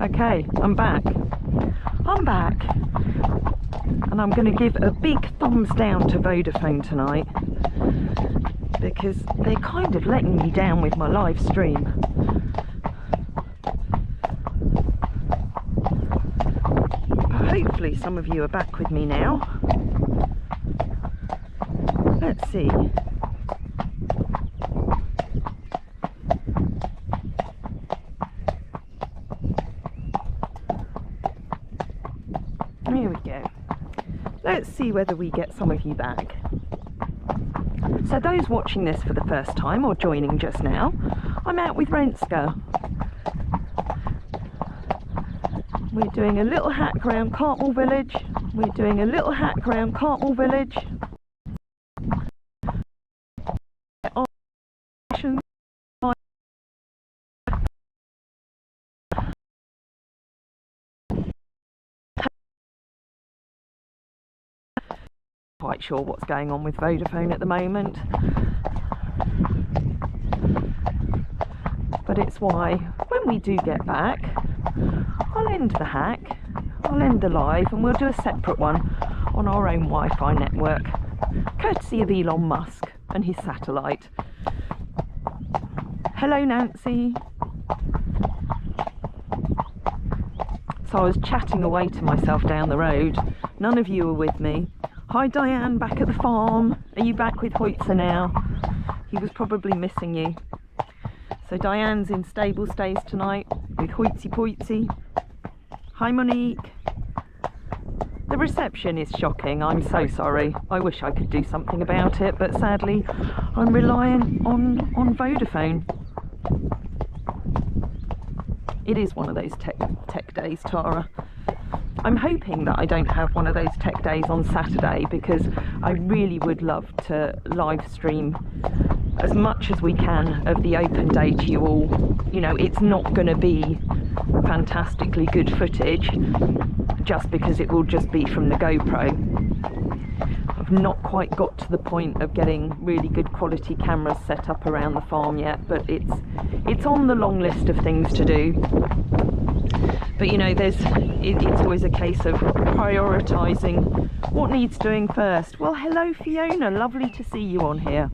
Okay, I'm back. I'm back. And I'm going to give a big thumbs down to Vodafone tonight, because they're kind of letting me down with my live stream. But hopefully some of you are back with me now. Let's see. There we go. Let's see whether we get some of you back. So those watching this for the first time or joining just now, I'm out with Renske. We're doing a little hack around Cartmel Village. We're doing a little hack around Cartmel Village. Quite sure what's going on with Vodafone at the moment, but it's why when we do get back, I'll end the hack, I'll end the live, and we'll do a separate one on our own Wi-Fi network, courtesy of Elon Musk and his satellite. Hello Nancy. So I was chatting away to myself down the road, none of you were with me. Hi Diane, back at the farm. Are you back with Hoytzer now? He was probably missing you. So Diane's in stable stays tonight with Hoytsy Poytsy. Hi Monique. The reception is shocking, I'm so sorry. I wish I could do something about it, but sadly I'm reliant on Vodafone. It is one of those tech days, Tara. I'm hoping that I don't have one of those tech days on Saturday, because I really would love to live stream as much as we can of the open day to you all. You know, it's not going to be fantastically good footage just because it will just be from the GoPro. I've not quite got to the point of getting really good quality cameras set up around the farm yet, but it's on the long list of things to do. But you know, it's always a case of prioritising what needs doing first. Well, hello Fiona, lovely to see you on here.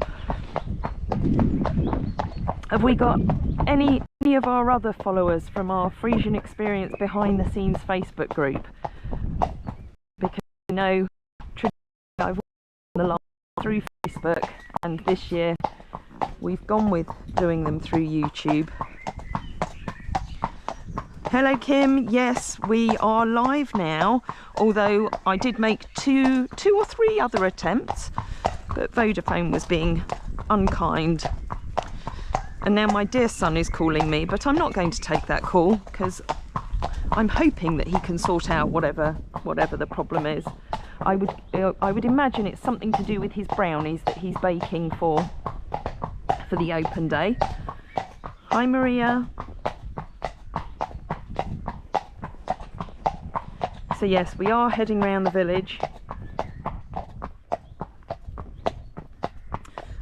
Have we got any of our other followers from our Frisian Experience behind the scenes Facebook group? Because you know, traditionally I've done the live through Facebook, and this year we've gone with doing them through YouTube. Hello Kim, yes, we are live now, although I did make two or three other attempts, but Vodafone was being unkind. And now my dear son is calling me, but I'm not going to take that call because I'm hoping that he can sort out whatever the problem is. I would imagine it's something to do with his brownies that he's baking for the open day. Hi Maria. So yes, we are heading round the village.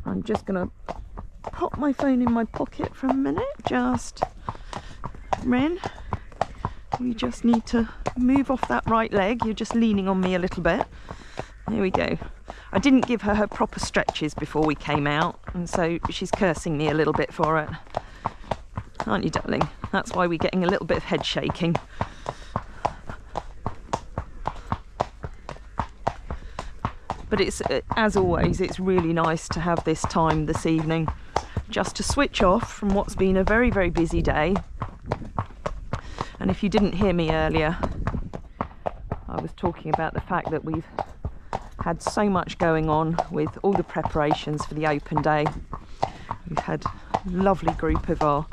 I'm just going to pop my phone in my pocket for a minute. Just, Ren, we just need to move off that right leg. You're just leaning on me a little bit. There we go. I didn't give her proper stretches before we came out, and so she's cursing me a little bit for it. Aren't you, darling? That's why we're getting a little bit of head shaking. But it's, as always, it's really nice to have this time this evening just to switch off from what's been a very, very busy day. And if you didn't hear me earlier, I was talking about the fact that we've had so much going on with all the preparations for the open day. We've had a lovely group of our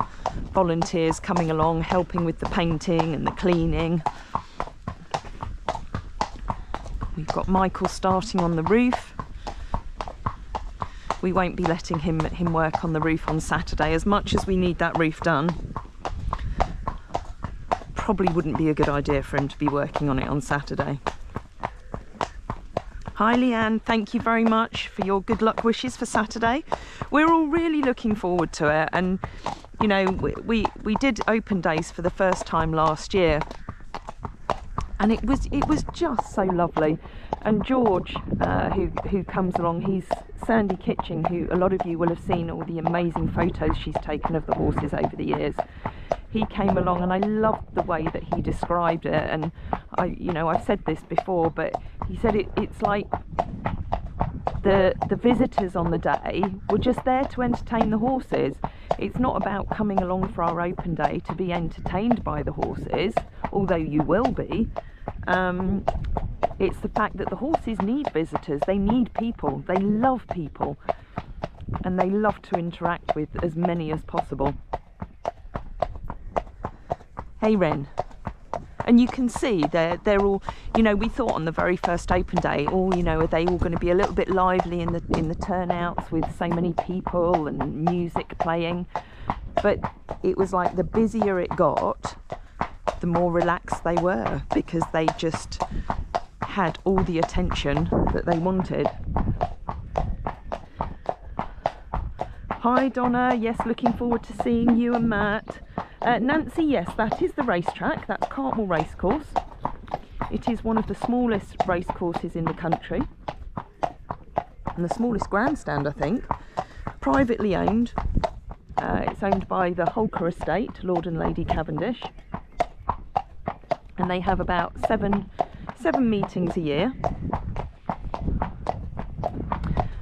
volunteers coming along, helping with the painting and the cleaning. We've got Michael starting on the roof. We won't be letting him work on the roof on Saturday, as much as we need that roof done. Probably wouldn't be a good idea for him to be working on it on Saturday. Hi Leanne, thank you very much for your good luck wishes for Saturday. We're all really looking forward to it, and you know, we did open days for the first time last year, and it was just so lovely. And George, who comes along, he's Sandy Kitching, who a lot of you will have seen all the amazing photos she's taken of the horses over the years. He came along, and I loved the way that he described it. And I've said this before, but he said it's like the visitors on the day were just there to entertain the horses. It's not about coming along for our open day to be entertained by the horses, although you will be. It's the fact that the horses need visitors. They need people. They love people, and they love to interact with as many as possible. Hey Ren. And you can see they're all, you know, we thought on the very first open day, are they all going to be a little bit lively in the turnouts with so many people and music playing? But it was like the busier it got, the more relaxed they were, because they just had all the attention that they wanted. Hi Donna, yes, looking forward to seeing you and Matt. Nancy, yes, that is the racetrack. That's Cartmel Racecourse. It is one of the smallest racecourses in the country, and the smallest grandstand, I think. Privately owned. It's owned by the Holker Estate, Lord and Lady Cavendish, and they have about seven meetings a year.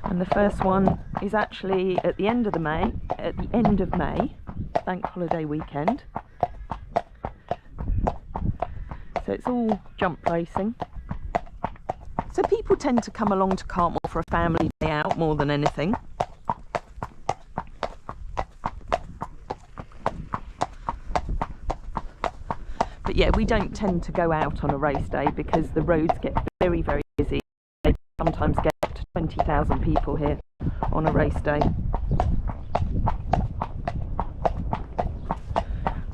And the first one is actually at the end of May, bank holiday weekend. So it's all jump racing. So people tend to come along to Cartmel for a family day out more than anything. But yeah, we don't tend to go out on a race day because the roads get very, very busy. They sometimes get up to 20,000 people here on a race day.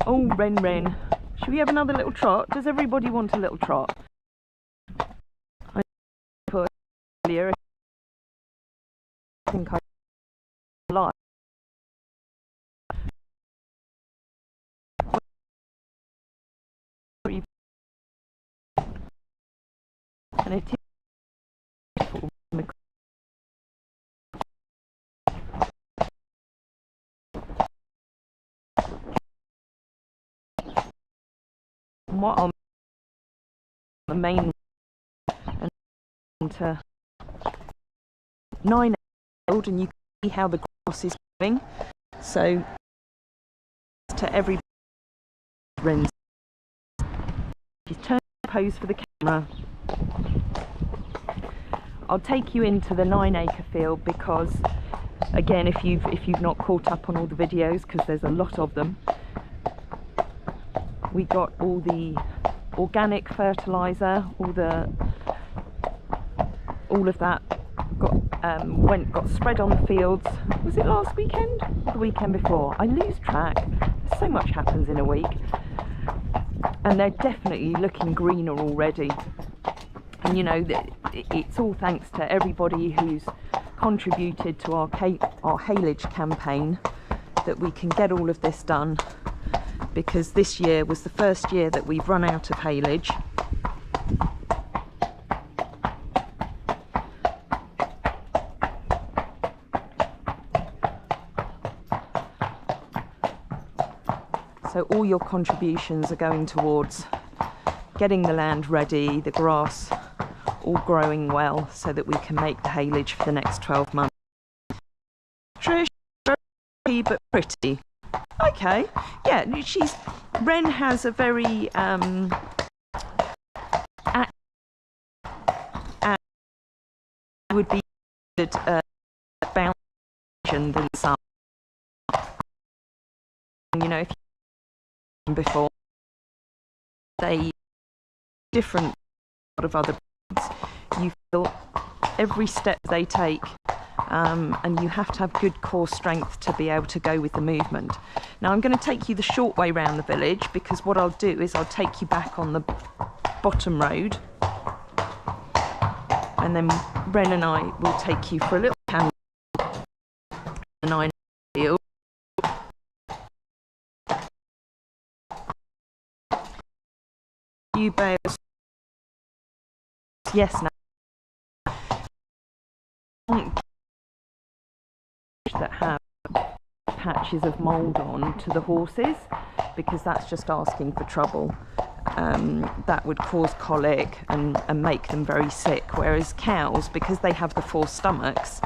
Oh, Ren. Should we have another little trot? Does everybody want a little trot? I put earlier, I think I lied. And it is beautiful. What on the main and to 9 old, and you can see how the grass is going. So to every Renske, he's turning the pose for the camera. I'll take you into the 9-acre field because, again, if you've not caught up on all the videos, because there's a lot of them, we got all the organic fertilizer, all of that got spread on the fields. Was it last weekend or the weekend before? I lose track. So much happens in a week, and they're definitely looking greener already. And you know, it's all thanks to everybody who's contributed to our haylage campaign that we can get all of this done, because this year was the first year that we've run out of haylage. So all your contributions are going towards getting the land ready, the grass all growing well, so that we can make the haylage for the next 12 months. Trish, very but pretty. Okay, yeah, Ren has a very would be bound than some. You know, if you before they different lot of other breeds, you feel every step they take, and you have to have good core strength to be able to go with the movement. Now I'm going to take you the short way round the village, because what I'll do is I'll take you back on the bottom road, and then Ren and I will take you for a little camp and I feel you bales. Yes, now that have patches of mould on to the horses, because that's just asking for trouble. That would cause colic and make them very sick, whereas cows, because they have the 4 stomachs,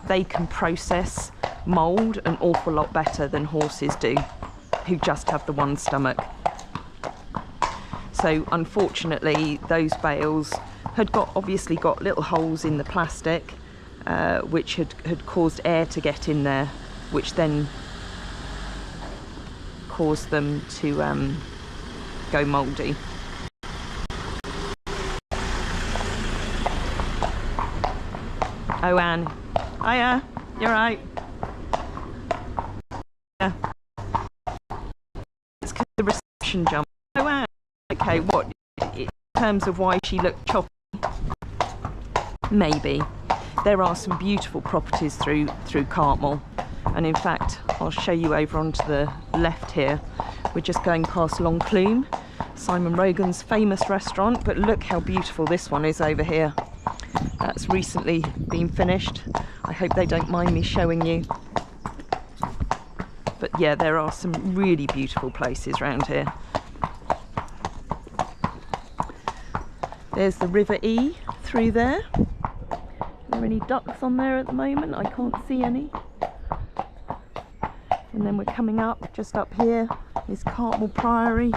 they can process mould an awful lot better than horses do, who just have the 1 stomach. So unfortunately those bales had obviously got little holes in the plastic, which had caused air to get in there, which then caused them to go mouldy. Oh, Anne. Hiya, you're right. Yeah. It's because the reception jump. Oh, Anne. Okay, what? In terms of why she looked choppy? Maybe. There are some beautiful properties through Cartmel, and in fact I'll show you over onto the left here. We're just going past Long Clume, Simon Rogan's famous restaurant, but look how beautiful this one is over here. That's recently been finished. I hope they don't mind me showing you. But yeah, there are some really beautiful places around here. There's the River E through there. Are there any ducks on there at the moment? I can't see any. And then we're coming up, just up here is Cartmel Priory.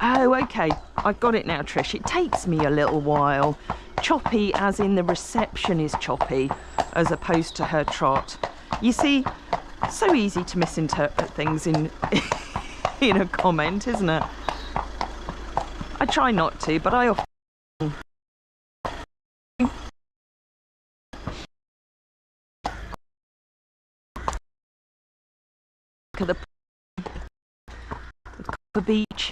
Oh, okay, I've got it now, Trish. It takes me a little while. Choppy as in the reception is choppy, as opposed to her trot. You see, so easy to misinterpret things in in a comment, isn't it? I try not to, but I often look at the beach.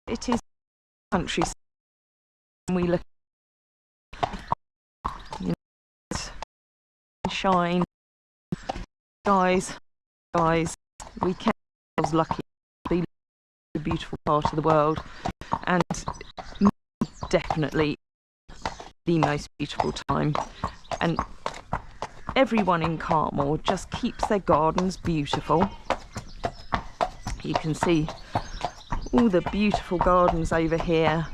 It is countryside. We look, you know, shine, guys. We count ourselves lucky to be a beautiful part of the world, and definitely the most beautiful time. And everyone in Cartmel just keeps their gardens beautiful. You can see all the beautiful gardens over here,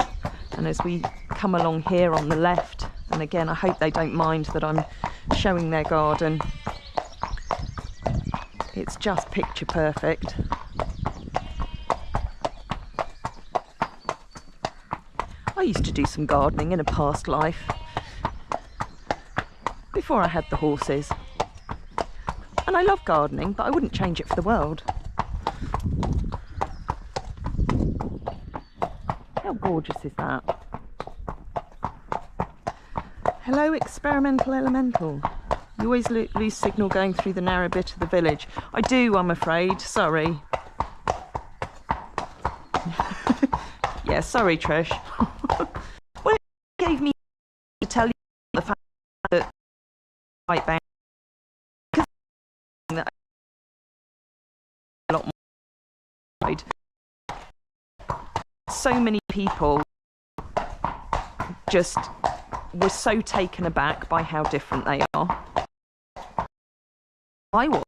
and as we come along here on the left, and again I hope they don't mind that I'm showing their garden. It's just picture perfect. I used to do some gardening in a past life, before I had the horses. And I love gardening, but I wouldn't change it for the world. How gorgeous is that? Hello, experimental elemental. You always lose signal going through the narrow bit of the village. I do, I'm afraid. Sorry. Yeah, sorry, Trish. Well, it gave me to tell you the fact that white band, that a lot more. So many people just were so taken aback by how different they are. I was,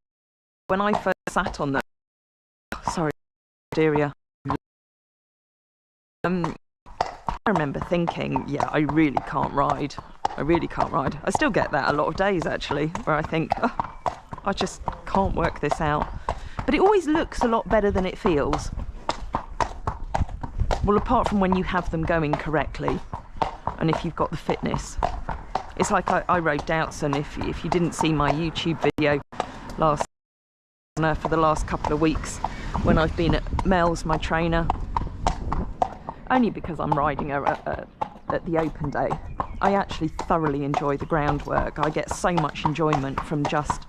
when I first sat on them. Sorry, Deria. I remember thinking, yeah, I really can't ride. I really can't ride. I still get that a lot of days, actually, where I think, oh, I just can't work this out. But it always looks a lot better than it feels. Well, apart from when you have them going correctly, and if you've got the fitness. It's like I rode Doubtson. If you didn't see my YouTube video for the last couple of weeks when I've been at Mel's, my trainer, only because I'm riding her at the open day. I actually thoroughly enjoy the groundwork. I get so much enjoyment from just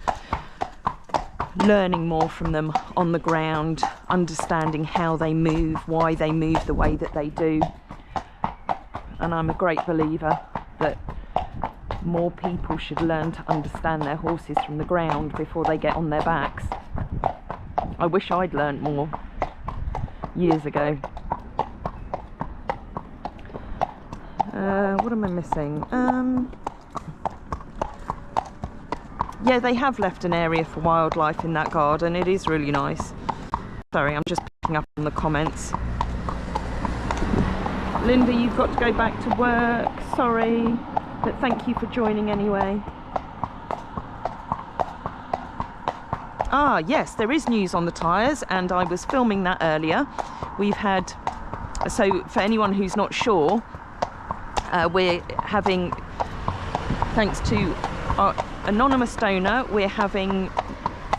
learning more from them on the ground, understanding how they move, why they move the way that they do. And I'm a great believer that more people should learn to understand their horses from the ground before they get on their backs. I wish I'd learnt more years ago. What am I missing? Yeah, they have left an area for wildlife in that garden. It is really nice. Sorry, I'm just picking up on the comments. Linda, you've got to go back to work. Sorry, but thank you for joining anyway. Ah, yes, there is news on the tyres, and I was filming that earlier. We've had, so for anyone who's not sure, we're having, thanks to our anonymous donor, we're having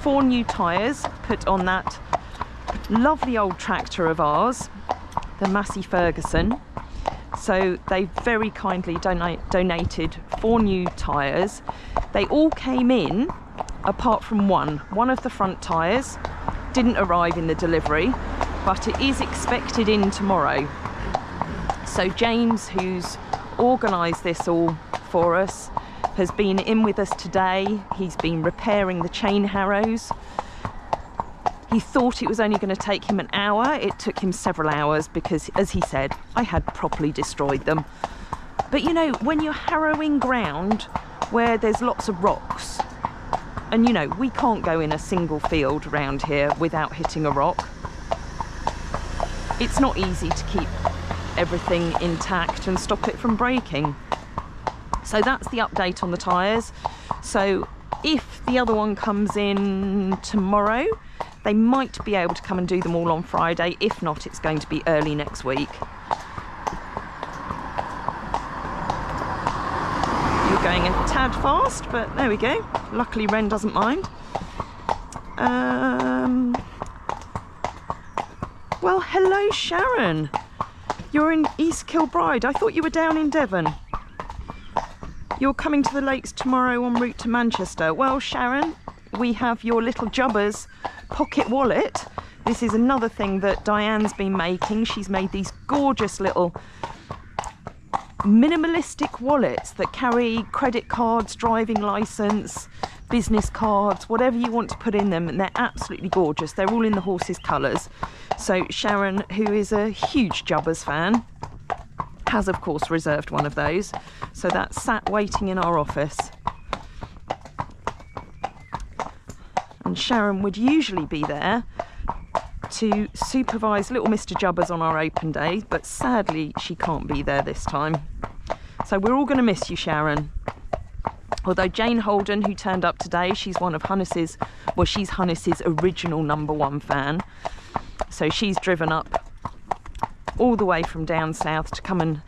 4 new tyres put on that lovely old tractor of ours, the Massey Ferguson. So they very kindly donated 4 new tyres. They all came in apart from one of the front tyres didn't arrive in the delivery, but it is expected in tomorrow. So James, who's organised this all for us, has been in with us today. He's been repairing the chain harrows. He thought it was only going to take him an hour. It took him several hours because, as he said, I had properly destroyed them. But you know, when you're harrowing ground where there's lots of rocks, and you know, we can't go in a single field around here without hitting a rock. It's not easy to keep everything intact and stop it from breaking. So that's the update on the tyres. So if the other one comes in tomorrow, they might be able to come and do them all on Friday. If not, it's going to be early next week. You're going a tad fast, but there we go. Luckily Ren doesn't mind. Well, hello Sharon. You're in East Kilbride. I thought you were down in Devon. You're coming to the lakes tomorrow en route to Manchester. Well, Sharon, we have your little Jubba's pocket wallet. This is another thing that Diane's been making. She's made these gorgeous little minimalistic wallets that carry credit cards, driving license, business cards, whatever you want to put in them, and they're absolutely gorgeous. They're all in the horses' colours. So Sharon, who is a huge Jubba's fan, has of course reserved one of those, so that's sat waiting in our office. And Sharon would usually be there to supervise little Mr. Jubba's on our open day, but sadly she can't be there this time. So we're all going to miss you, Sharon. Although Jane Holden, who turned up today, she's one of Hunnis's, well, she's Hunnis's original #1 fan. So she's driven up all the way from down south to come and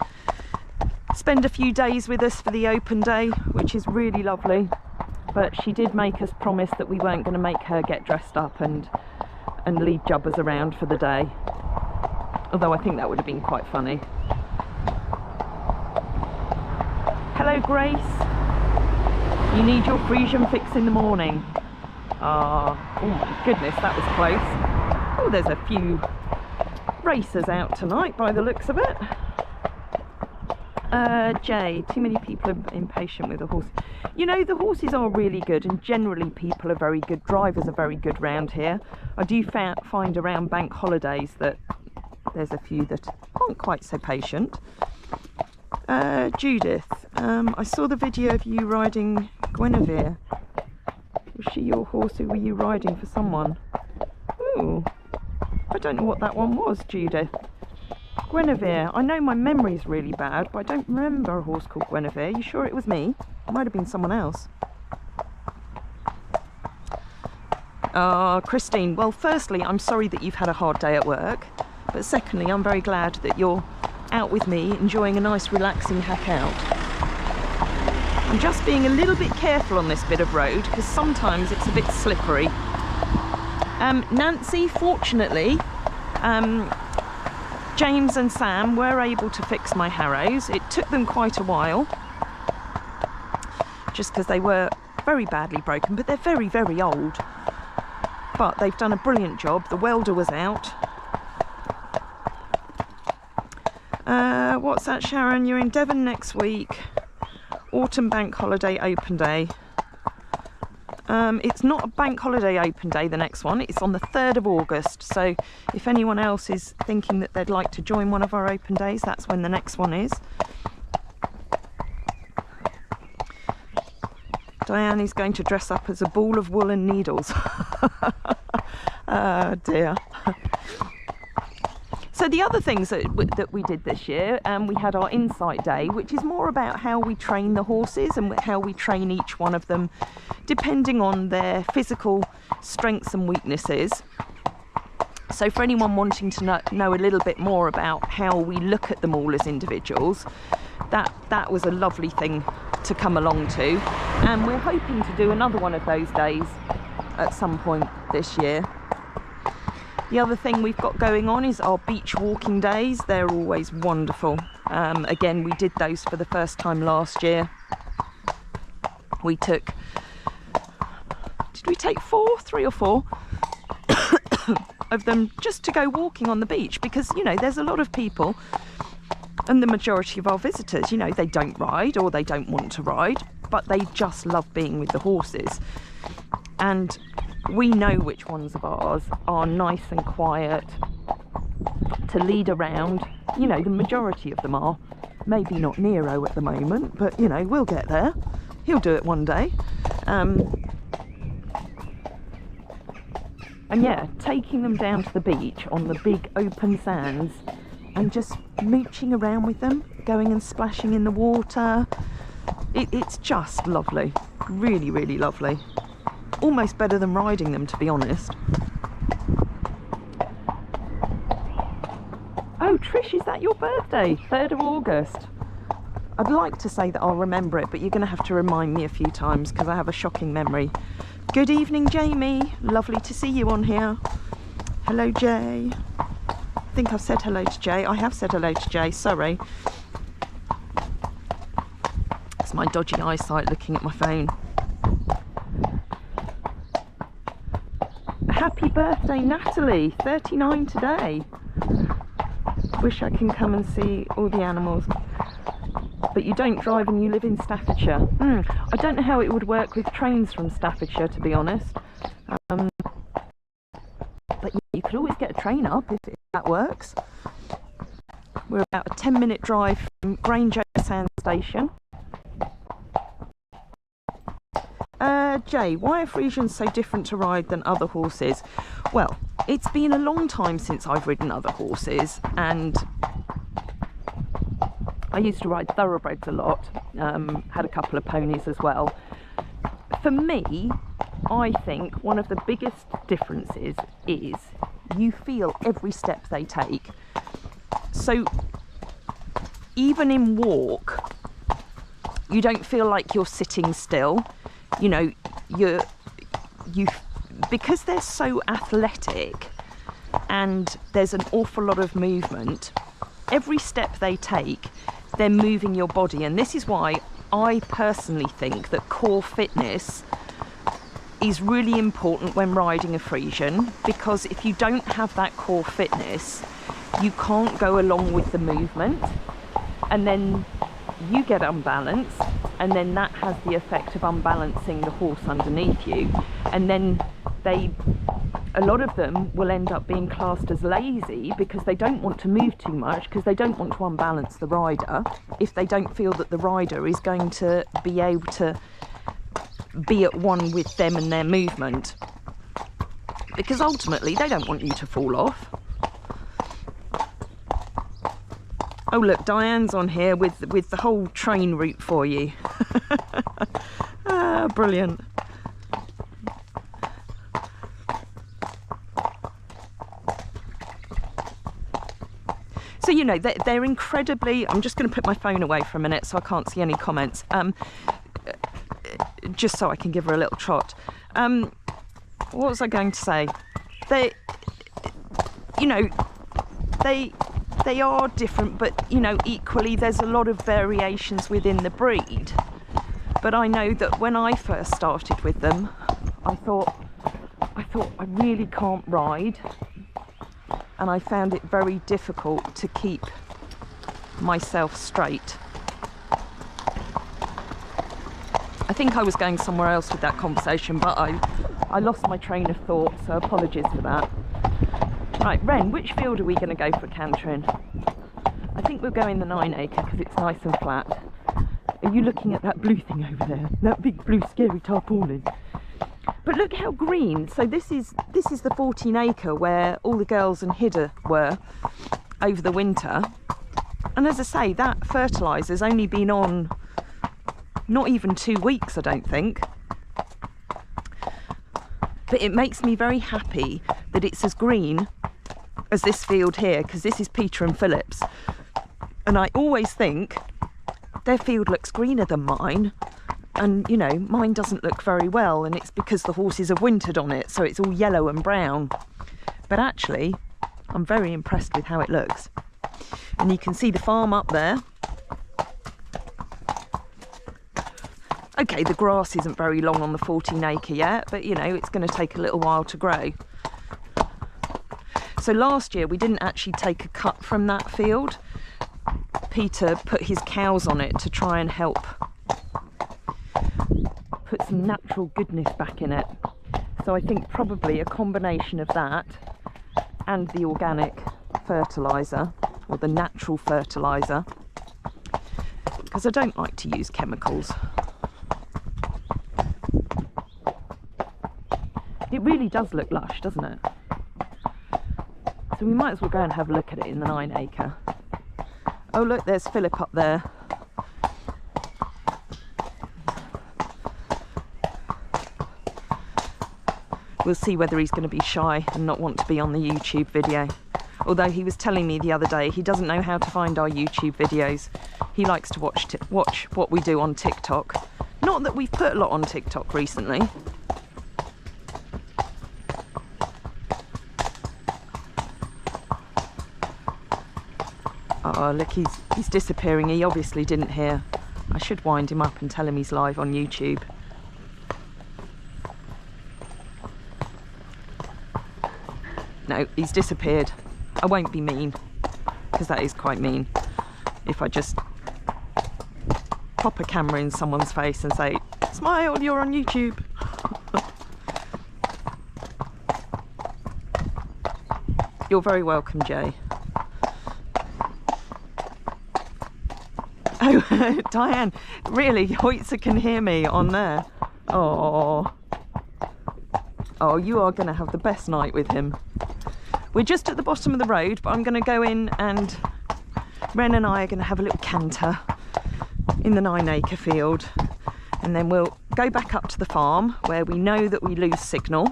spend a few days with us for the open day, which is really lovely. But she did make us promise that we weren't going to make her get dressed up and leave Jubba's around for the day. Although I think that would have been quite funny. Hello Grace. You need your Frisian fix in the morning. Oh my goodness, that was close. Oh, there's a few racers out tonight by the looks of it. Jay, too many people are impatient with the horse. You know, the horses are really good, and generally people are very good. Drivers are very good round here. I do find around bank holidays that there's a few that aren't quite so patient. Judith, I saw the video of you riding Guinevere. Was she your horse, or were you riding for someone? Ooh, I don't know what that one was, Judith. Guinevere. I know my memory's really bad, but I don't remember a horse called Guinevere. You sure it was me? It might have been someone else. Christine, well, firstly, I'm sorry that you've had a hard day at work, but secondly, I'm very glad that you're out with me enjoying a nice relaxing hack out. I'm just being a little bit careful on this bit of road because sometimes it's a bit slippery. Nancy, fortunately, James and Sam were able to fix my harrows. It took them quite a while, just because they were very badly broken, but they're very, very old. but they've done a brilliant job. The welder was out. What's that, Sharon? You're in Devon next week. Autumn bank holiday open day. It's not a bank holiday open day, the next one. It's on the 3rd of August. So if anyone else is thinking that they'd like to join one of our open days, that's when the next one is. Diane is going to dress up as a ball of wool and needles. Oh dear. So the other things that we did this year, we had our insight day, which is more about how we train the horses and how we train each one of them depending on their physical strengths and weaknesses. So for anyone wanting to know a little bit more about how we look at them all as individuals, that was a lovely thing to come along to, and we're hoping to do another one of those days at some point this year. The other thing we've got going on is our beach walking days. They're always wonderful. Again, we did those for the first time last year. We took, did we take three or four of them just to go walking on the beach, because, you know, there's a lot of people, and the majority of our visitors, you know, they don't ride or they don't want to ride, but they just love being with the horses. And we know which ones of ours are nice and quiet to lead around. You know, the majority of them are. Maybe not Nero at the moment, but, you know, we'll get there. He'll do it one day. And yeah, taking them down to the beach on the big open sands and just mooching around with them, going and splashing in the water. It's just lovely. Really, really lovely. Almost better than riding them, to be honest. Oh, Trish, is that your birthday? 3rd of August. I'd like to say that I'll remember it, but you're going to have to remind me a few times because I have a shocking memory. Good evening, Jamie. Lovely to see you on here. Hello, Jay. I think I've said hello to Jay. I have said hello to Jay, sorry. It's my dodgy eyesight looking at my phone. Happy birthday, Natalie. 39 today. Wish I can come and see all the animals. But you don't drive and you live in Staffordshire. I don't know how it would work with trains from Staffordshire, to be honest. But you could always get a train up if that works. We're about a 10-minute drive from Grange Sand Station. Jay, why are Friesians so different to ride than other horses? Well, it's been a long time since I've ridden other horses, and I used to ride thoroughbreds a lot, had a couple of ponies as well. For me, I think one of the biggest differences is you feel every step they take. So even in walk, you don't feel like you're sitting still. You know, because they're so athletic and there's an awful lot of movement, every step they take, they're moving your body. And this is why I personally think that core fitness is really important when riding a Friesian, because if you don't have that core fitness, you can't go along with the movement, and then you get unbalanced, and then that has the effect of unbalancing the horse underneath you, and then a lot of them will end up being classed as lazy because they don't want to move too much, because they don't want to unbalance the rider if they don't feel that the rider is going to be able to be at one with them and their movement, because ultimately they don't want you to fall off. Oh look, Diane's on here with the whole train route for you. Ah, brilliant. So, you know, they're incredibly... I'm just going to put my phone away for a minute so I can't see any comments. Just so I can give her a little trot. What was I going to say? You know, they are different, but, you know, equally there's a lot of variations within the breed. But I know that when I first started with them, I thought, thought I really can't ride, and I found it very difficult to keep myself straight. I think I was going somewhere else with that conversation, but I lost my train of thought, so apologies for that. Right, Ren, which field are we going to go for canter in? I think we'll go in the 9 acre because it's nice and flat. Are you looking at that blue thing over there? That big blue scary tarpaulin? But look how green. So this is the 14 acre where all the girls and Hidda were over the winter. And as I say, that fertiliser's only been on not even 2 weeks, I don't think. But it makes me very happy that it's as green as this field here, because this is Peter and Philip's. And I always think their field looks greener than mine. And, you know, mine doesn't look very well, and it's because the horses have wintered on it, so it's all yellow and brown. But actually, I'm very impressed with how it looks. And you can see the farm up there. Okay, the grass isn't very long on the 14 acre yet, but you know, it's going to take a little while to grow. So last year we didn't actually take a cut from that field. Peter put his cows on it to try and help put some natural goodness back in it. So I think probably a combination of that and the organic fertiliser, or the natural fertiliser, because I don't like to use chemicals. It really does look lush, doesn't it? So we might as well go and have a look at it in the 9 acre. Oh look, there's Philip up there. We'll see whether he's going to be shy and not want to be on the YouTube video. Although he was telling me the other day he doesn't know how to find our YouTube videos. He likes to watch what we do on TikTok. Not that we've put a lot on TikTok recently. Oh look, he's disappearing. He obviously didn't hear. I should wind him up and tell him he's live on YouTube. No, he's disappeared. I won't be mean, because that is quite mean, if I just pop a camera in someone's face and say, smile, you're on YouTube. You're very welcome, Jay. Oh, Diane, really, Hoitzer can hear me on there. Oh, you are going to have the best night with him. We're just at the bottom of the road, but I'm going to go in and Ren and I are going to have a little canter in the 9 acre field, and then we'll go back up to the farm where we know that we lose signal.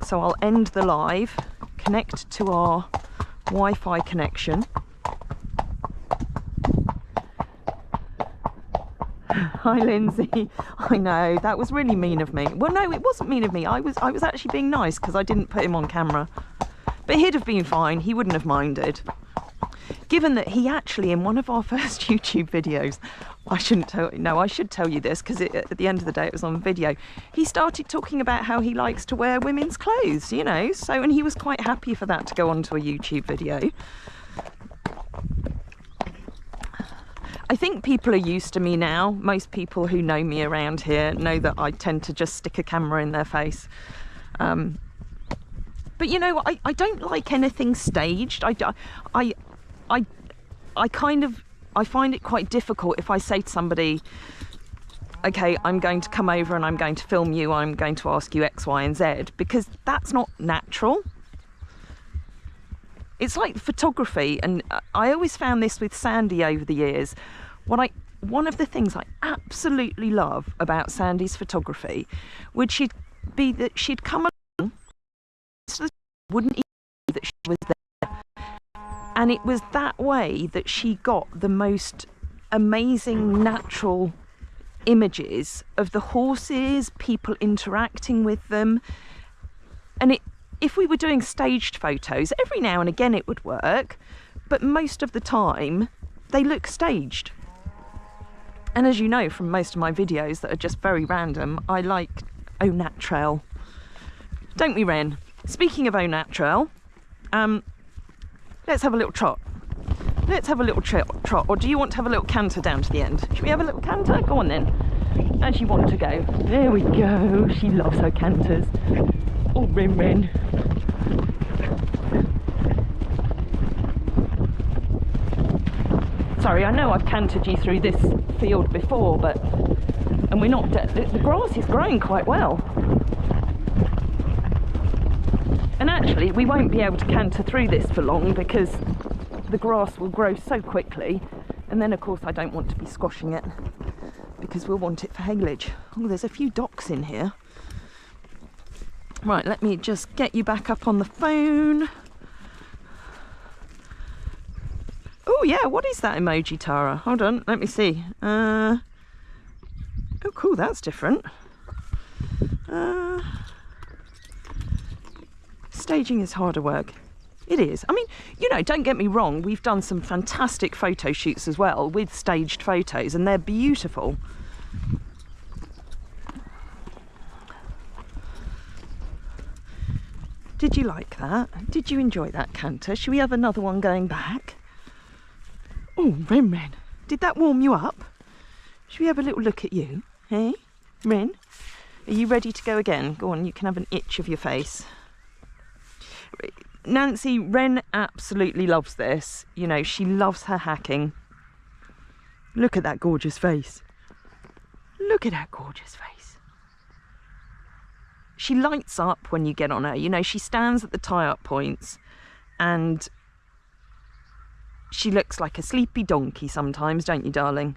So I'll end the live, connect to our Wi-Fi connection. Hi Lindsay. I know, that was really mean of me. Well no, it wasn't mean of me. I was actually being nice because I didn't put him on camera. But he'd have been fine, he wouldn't have minded. Given that he actually, in one of our first YouTube videos, I should tell you this because at the end of the day it was on video, he started talking about how he likes to wear women's clothes, you know, so, and he was quite happy for that to go onto a YouTube video. I think people are used to me now. Most people who know me around here know that I tend to just stick a camera in their face. But you know, I don't like anything staged. I find it quite difficult if I say to somebody, okay, I'm going to come over and I'm going to film you, I'm going to ask you X, Y, and Z, because that's not natural. It's like photography, and I always found this with Sandy over the years. One of the things I absolutely love about Sandy's photography would be that she'd come along, wouldn't even know that she was there, and it was that way that she got the most amazing natural images of the horses, people interacting with them. And if we were doing staged photos, every now and again it would work, but most of the time they look staged. And as you know from most of my videos that are just very random, I like au naturel, Don't we, Ren? Speaking of au naturel, let's have a little trot. Let's have a little trot. Or do you want to have a little canter down to the end? Should we have a little canter? Go on then. As you want to go. There we go. She loves her canters. Oh, Ren. Sorry, I know I've cantered you through this field before, and we're not, the grass is growing quite well. And actually, we won't be able to canter through this for long because the grass will grow so quickly. And then, of course, I don't want to be squashing it because we'll want it for haylage. Oh, there's a few docks in here. Right, let me just get you back up on the phone. Oh yeah, what is that emoji, Tara? Hold on, let me see. Oh cool, that's different. Staging is harder work. It is. I mean, you know, don't get me wrong, we've done some fantastic photo shoots as well with staged photos, and they're beautiful. Did you like that? Did you enjoy that canter? Should we have another one going back? Oh, Ren, did that warm you up? Should we have a little look at you? Hey, Ren? Are you ready to go again? Go on, you can have an itch of your face. Nancy, Ren absolutely loves this. You know, she loves her hacking. Look at that gorgeous face. Look at that gorgeous face. She lights up when you get on her. You know, she stands at the tie-up points and she looks like a sleepy donkey sometimes, don't you, darling?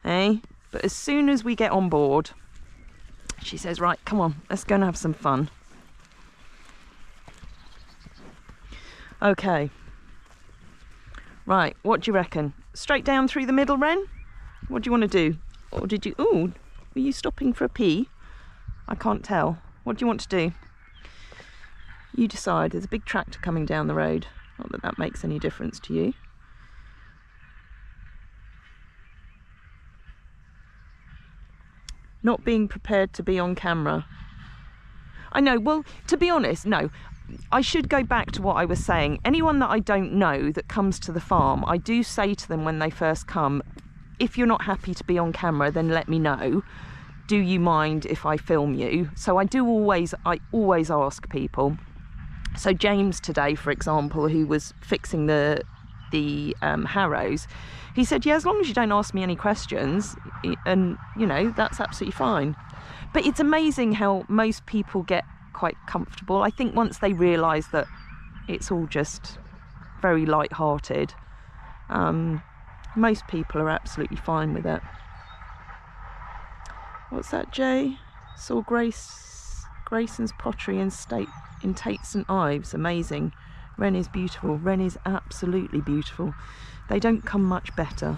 Eh? But as soon as we get on board, she says, right, come on, let's go and have some fun. Okay. Right, what do you reckon? Straight down through the middle, Ren? What do you want to do? Or did you... Ooh, were you stopping for a pee? I can't tell. What do you want to do? You decide. There's a big tractor coming down the road. Not that that makes any difference to you. Not being prepared to be on camera. I know, well, to be honest, no. I should go back to what I was saying. Anyone that I don't know that comes to the farm, I do say to them when they first come, if you're not happy to be on camera, then let me know. Do you mind if I film you? So I always ask people. So James today, for example, who was fixing the harrows, he said, yeah, as long as you don't ask me any questions, and you know, that's absolutely fine. But it's amazing how most people get quite comfortable. I think once they realise that it's all just very light-hearted, most people are absolutely fine with it. What's that, Jay? Saw Grayson's pottery in Tate St Ives. Amazing. Ren is beautiful. Ren is absolutely beautiful. They don't come much better.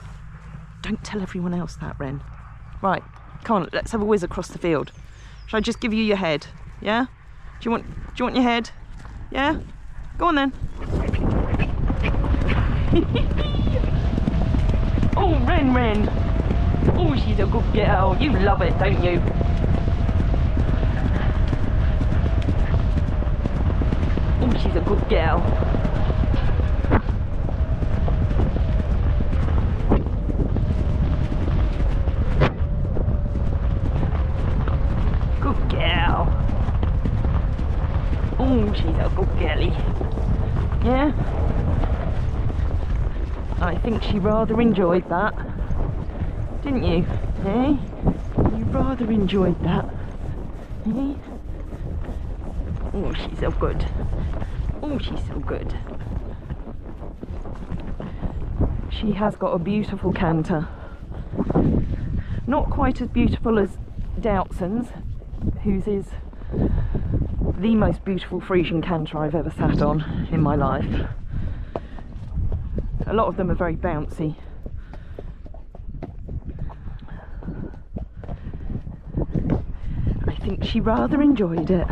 Don't tell everyone else that, Ren. Right, come on, let's have a whiz across the field. Shall I just give you your head? Yeah? Do you want your head? Yeah? Go on then. Oh, Ren. Oh, she's a good girl. You love it, don't you? Oh, she's a good girl. Good girl. Oh, she's a good girlie. Yeah? I think she rather enjoyed that. Didn't you? Eh? You rather enjoyed that. Eh? Oh, she's so good. Oh, she's so good. She has got a beautiful canter. Not quite as beautiful as Doutson's, whose is the most beautiful Frisian canter I've ever sat on in my life. A lot of them are very bouncy. I think she rather enjoyed it.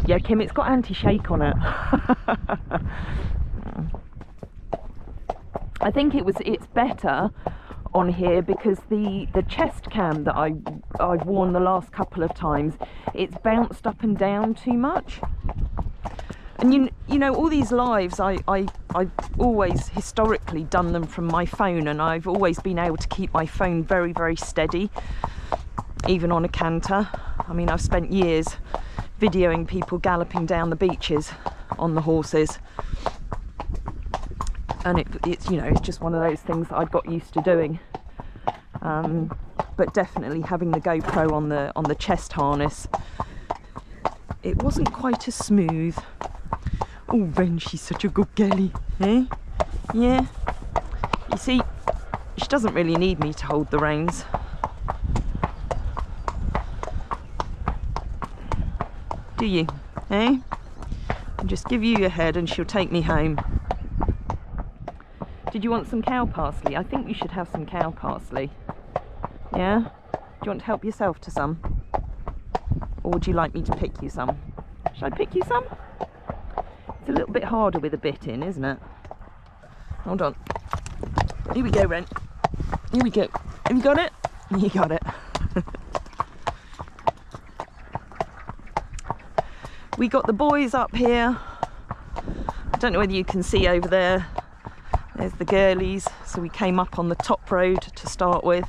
Yeah, Kim, it's got anti-shake on it. I think it's better on here because the chest cam that I've worn the last couple of times, it's bounced up and down too much. And you know, all these lives, I've always historically done them from my phone, and I've always been able to keep my phone very, very steady, even on a canter. I mean, I've spent years videoing people galloping down the beaches on the horses, and it's you know, it's just one of those things that I got used to doing. But definitely having the GoPro on the chest harness, it wasn't quite as smooth. Oh, Ren, she's such a good girlie, eh? Yeah. You see, she doesn't really need me to hold the reins. Do you, eh? I'll just give you your head and she'll take me home. Did you want some cow parsley? I think you should have some cow parsley. Yeah? Do you want to help yourself to some? Or would you like me to pick you some? Shall I pick you some? It's a little bit harder with a bit in, isn't it? Hold on. Here we go, Ren. Here we go. Have you got it? You got it. We got the boys up here. I don't know whether you can see over there. There's the girlies. So we came up on the top road to start with.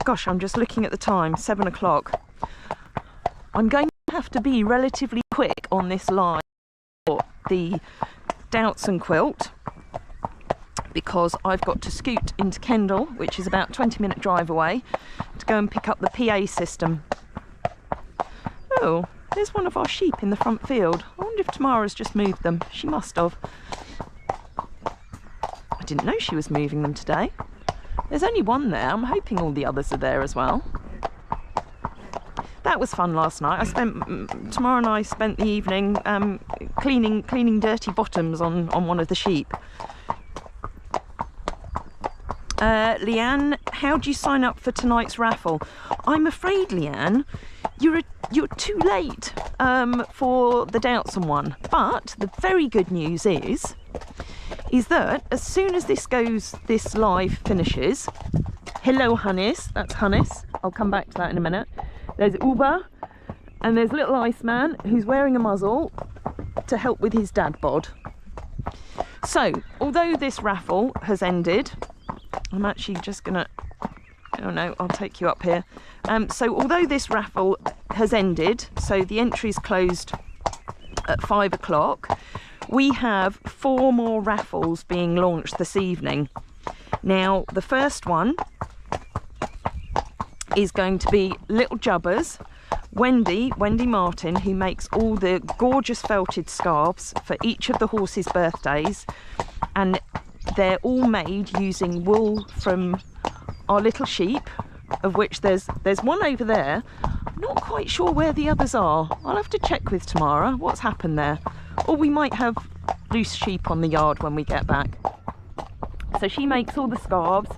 Gosh, I'm just looking at the time, 7 o'clock. I'm going to have to be relatively quick on this live for the Doutzen quilt, because I've got to scoot into Kendal, which is about a 20-minute drive away, to go and pick up the PA system. Oh, there's one of our sheep in the front field. I wonder if Tamara's just moved them. She must have. I didn't know she was moving them today. There's only one there. I'm hoping all the others are there as well. That was fun last night. Tamara and I spent the evening cleaning dirty bottoms on one of the sheep. Leanne, how do you sign up for tonight's raffle? I'm afraid, Leanne, you're too late for the Doutzen one. But the very good news is that as soon as this live finishes, hello Hannes, that's Hannes, I'll come back to that in a minute. There's Uber, and there's little Iceman who's wearing a muzzle to help with his dad bod. So, although this raffle has ended, I'm actually just gonna, oh no, I'll take you up here. So although this raffle has ended, so the entry's closed at 5 o'clock, we have 4 more raffles being launched this evening. Now, the first one is going to be Little Jubbers, Wendy Martin, who makes all the gorgeous felted scarves for each of the horses' birthdays, and they're all made using wool from our little sheep, of which there's one over there. I'm not quite sure where the others are. I'll have to check with Tamara what's happened there. Or we might have loose sheep on the yard when we get back. So she makes all the scarves,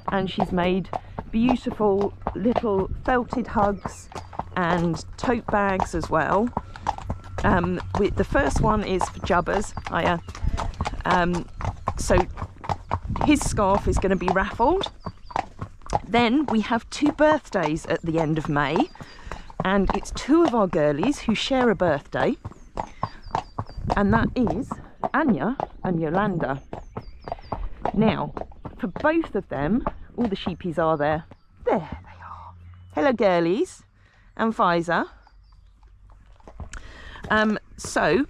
and she's made beautiful little felted hugs and tote bags as well. The first one is for Jubbers. So his scarf is going to be raffled. Then we have 2 birthdays at the end of May, and it's 2 of our girlies who share a birthday, and that is Anya and Yolanda. Now, for both of them, all the sheepies are there. There they are. Hello girlies, and Pfizer. So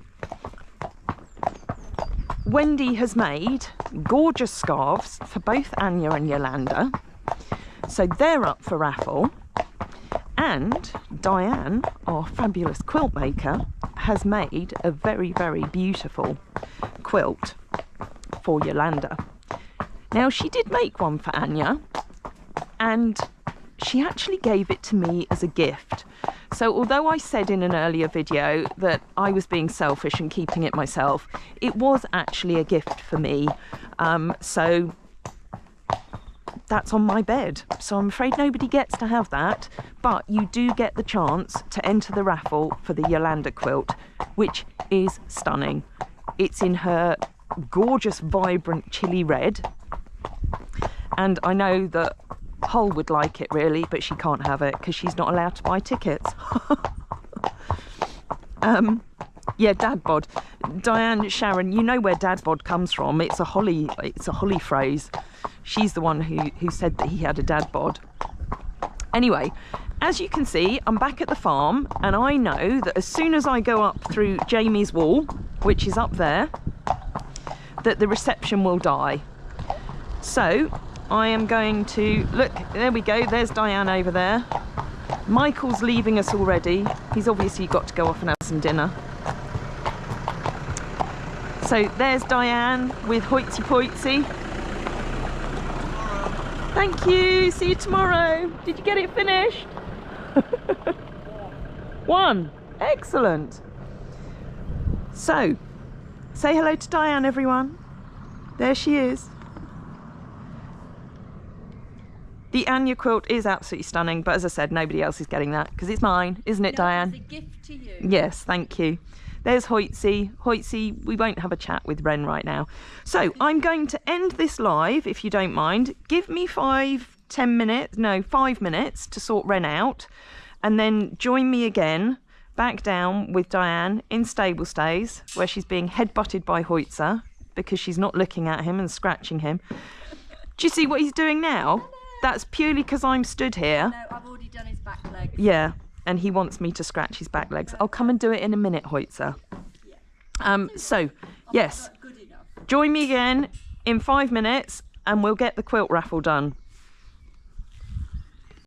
Wendy has made gorgeous scarves for both Anya and Yolanda, so they're up for raffle. And Diane, our fabulous quilt maker, has made a very, very beautiful quilt for Yolanda. Now, she did make one for Anya, and she actually gave it to me as a gift. So although I said in an earlier video that I was being selfish and keeping it myself, it was actually a gift for me. So that's on my bed. So I'm afraid nobody gets to have that, but you do get the chance to enter the raffle for the Yolanda quilt, which is stunning. It's in her gorgeous, vibrant chili red. And I know that Hull would like it really, but she can't have it because she's not allowed to buy tickets. Yeah, dad bod. Diane, Sharon, you know where dad bod comes from. It's a Holly phrase. She's the one who said that he had a dad bod. Anyway, as you can see, I'm back at the farm, and I know that as soon as I go up through Jamie's wall, which is up there, that the reception will die. So I am going to look. There we go. There's Diane over there. Michael's leaving us already. He's obviously got to go off and have some dinner. So there's Diane with Hoitsy Poitsy. Thank you. See you tomorrow. Did you get it finished? One. Excellent. So, say hello to Diane, everyone. There she is. The Anya quilt is absolutely stunning, but as I said, nobody else is getting that because it's mine, isn't it, Diane? It's a gift to you. Yes, thank you. There's Hoitsy. Hoitsy, we won't have a chat with Ren right now. So I'm going to end this live, if you don't mind. Give me 5 minutes to sort Ren out, and then join me again back down with Diane in stable stays, where she's being head-butted by Hoitzer because she's not looking at him and scratching him. Do you see what he's doing now? That's purely because I'm stood here. No, I've already done his back legs. Yeah, and he wants me to scratch his back legs. I'll come and do it in a minute, Hoitzer. So, yes, Good enough. join me again in 5 minutes and we'll get the quilt raffle done.